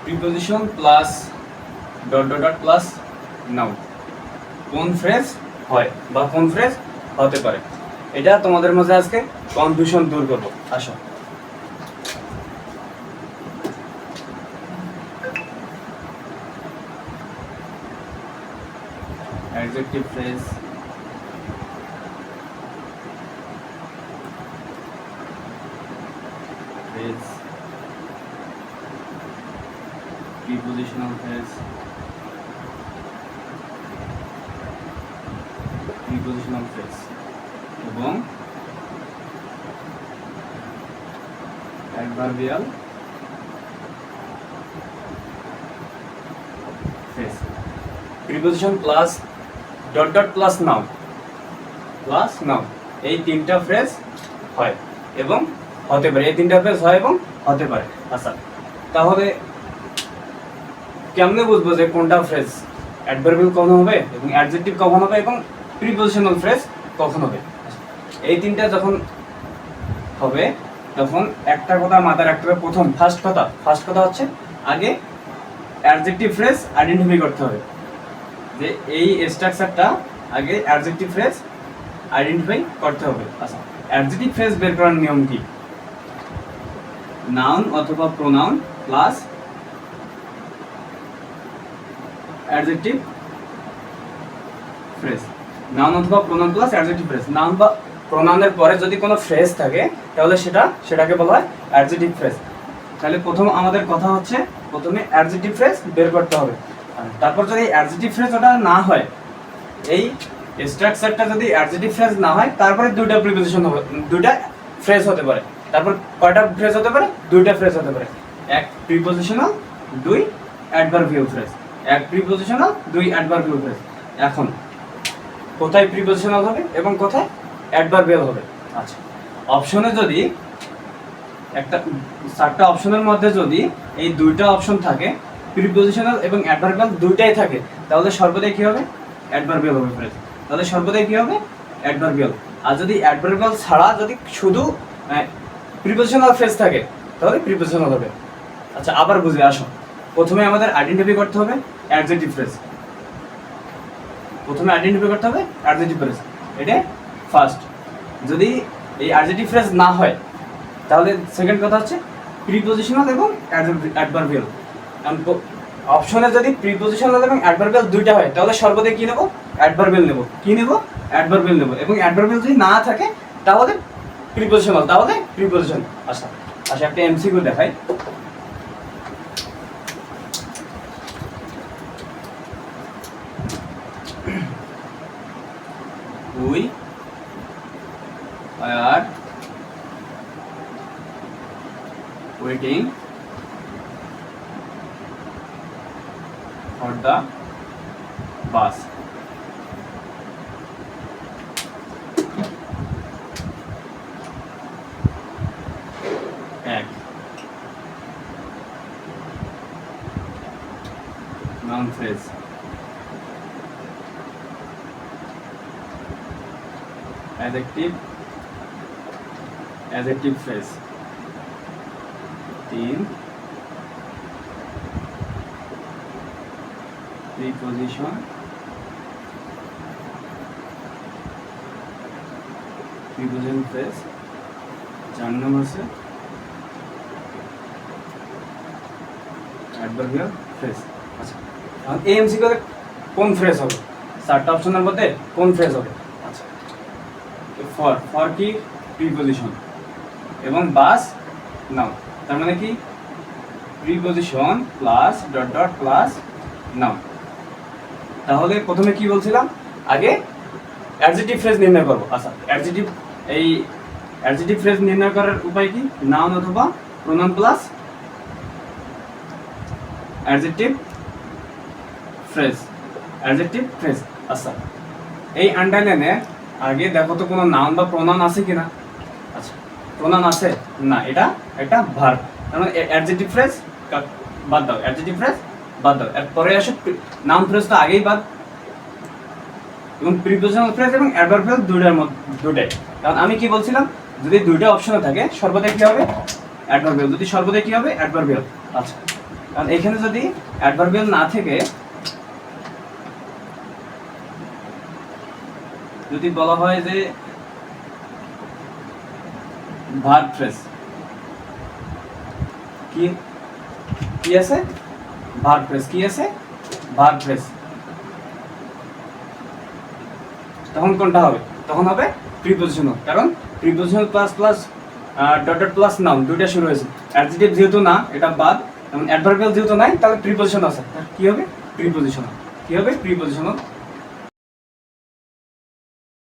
Preposition plus dot dot dot plus noun কোন phrase হয় বা কোন ফ্রেজ হতে পারে, এটা তোমাদের মাঝে আজকে কনফিউশন দূর করবো। আসো adjective phrase, phrase, prepositional phrase, prepositional phrase এবং adverbial phrase. Preposition plus dot dot plus noun এই তিনটা ফ্রেজ হয় এবং হতে পারে, এই তিনটা ফ্রেজ হয় এবং হতে পারে। আচ্ছা, তাহলে কেমনে বুঝবো যে কোনটা ফ্রেজ অ্যাডভার্বিয়াল কখন হবে এবং অ্যাডজেক্টিভ কখন হবে এবং প্রিপোজিশনাল ফ্রেজ কখন হবে? এই তিনটা যখন হবে তখন একটা কথা মাথায় রাখতে হবে। ফার্স্ট কথা হচ্ছে আগে অ্যাডজেক্টিভ ফ্রেজ আইডেন্টিফাই করতে হবে, যে এই স্ট্রাকচারটা আগে অ্যাডজেক্টিভ ফ্রেজ আইডেন্টিফাই করতে হবে। আচ্ছা, অ্যাডজেক্টিভ ফ্রেজ বের করার নিয়ম কি? নাউন অথবা pronoun plus adjective phrase, noun অথবা pronoun plus adjective phrase. Noun বা প্রোনাউনের পরে যদি কোনো ফ্রেজ থাকে তাহলে সেটাকে বলা হয় অ্যাডজেক্টিভ ফ্রেজ। তাহলে আমাদের কথা হচ্ছে প্রথমে অ্যাডজেক্টিভ ফ্রেজ বের করতে হবে। তারপর যদি অ্যাডজেক্টিভ ফ্রেজ ওটা না হয়, এই স্ট্রাকচারটা যদি অ্যাডজেক্টিভ ফ্রেজ না হয়, তারপরে দুইটা প্রিপোজিশন হবে, দুইটা ফ্রেজ হতে পারে। তারপর কয়টা ফ্রেজ হতে পারে? দুইটা ফ্রেজ হতে পারে। এক প্রিপোজিশনাল, দুই অ্যাডভার্বিয়াল ফ্রেজ। এক প্রিপোজিশনাল, দুই অ্যাডভার্বিয়াল ফ্রেজ। এখন কোথায় প্রিপোজিশনাল হবে এবং কোথায় অ্যাডভার্বিয়াল হবে? আচ্ছা, অপশনে যদি চারটা অপশনের মধ্যে যদি এই দুইটা অপশন থাকে, প্রিপোজিশনাল এবং অ্যাডভার্বিয়াল দুইটাই থাকে, তাহলে সর্বদাই কি হবে? অ্যাডভার্বিয়াল হবে ফ্রেজ। তাহলে সর্বদাই কি হবে? অ্যাডভার্বিয়াল। আর যদি অ্যাডভার্বিয়াল ছাড়া যদি শুধু প্রিপোজিশনাল ফ্রেজ থাকে তাহলে প্রিপোজিশনাল হবে। আচ্ছা, আবার বুঝে আসো। প্রথমে আমাদের আইডেন্টিফাই করতে হবে অ্যাডজেক্টিভ ফ্রেজ। এটা ফার্স্ট। যদি এই অ্যাডজেক্টিভ ফ্রেজ না হয় তাহলে সেকেন্ড কথা হচ্ছে প্রিপোজিশনাল এবং অ্যাডভার্বিয়াল। অপশনে যদি প্রিপোজিশনাল এবং অ্যাডভার্বিয়াল দুইটা হয় তাহলে সর্বদাই কি নেব? অ্যাডভার্বিয়াল নেব। অ্যাডভার্বিয়াল নেব। এবং অ্যাডভার্বিয়াল যদি না থাকে তাহলে প্রিপোজিশনাল, তাহলে প্রিপোজিশন। আচ্ছা, একটা এমসিকিউ দেখাই। We are waiting for the bus. এক noun phrase, adjective phrase, 3 preposition, phrase, 4 নম্বর আছে অ্যাডভার্বিয়াল ফ্রেজ। আচ্ছা, এএমসিকিউ এর কোন ফ্রেজ হবে? চারটা অপশনের মধ্যে কোন ফ্রেজ হবে? আচ্ছা, ফর কি? প্রিপোজিশন এবং বাস নাউন। তার মানে কি? Preposition plus dot dot plus noun. তাহলে প্রথমে কি বলছিলাম? আগে অ্যাডজেক্টিভ ফ্রেজ নির্ণয় করব। আচ্ছা, অ্যাডজেক্টিভ ফ্রেজ নির্ণয় করার উপায় কি? নাউন অথবা প্রোনাউন প্লাস অ্যাডজেক্টিভ ফ্রেজ। আচ্ছা, এই আন্ডারলাইনে আগে দেখো তো কোনো নাউন বা প্রোনাউন আছে কিনা। আচ্ছা, প্রোনাউন আছে না, এটা একটা ভার্ব। তার মানে অ্যাডজেক্টিভ ফ্রেজ বাদ দাও, এরপরে আসো নাউন ফ্রেজ তো আগেই বাদ, এবং প্রিপোজিশনাল ফ্রেজ এবং অ্যাডভার্বিয়াল দুটাই। কারণ আমি কি বলছিলাম, যদি দুইটা অপশনে থাকে সর্বদাই কি হবে? অ্যাডভার্বিয়াল। যদি সর্বদাই কি হবে? অ্যাডভার্বিয়াল। আচ্ছা, কারণ এখানে যদি অ্যাডভার্বিয়াল না থেকে যদি বলা হয় যে ভার্ব ফ্রেজ, কি কি আছে, ভার্ব ফ্রেজ, কি আছে, ভার্ব ফ্রেজ, তখন কোনটা হবে? তখন হবে প্রিপোজিশনাল। কারণ prepositional plus plus dot plus noun দুইটা শুরু হয়েছে। অ্যাডজেক্টিভ যেহেতু না, এটা বাদ, এবং অ্যাডভার্বিয়াল যেহেতু নাই, তাহলে প্রিপোজিশন আছে, কি হবে? প্রিপোজিশনাল। কি হবে? প্রিপোজিশনাল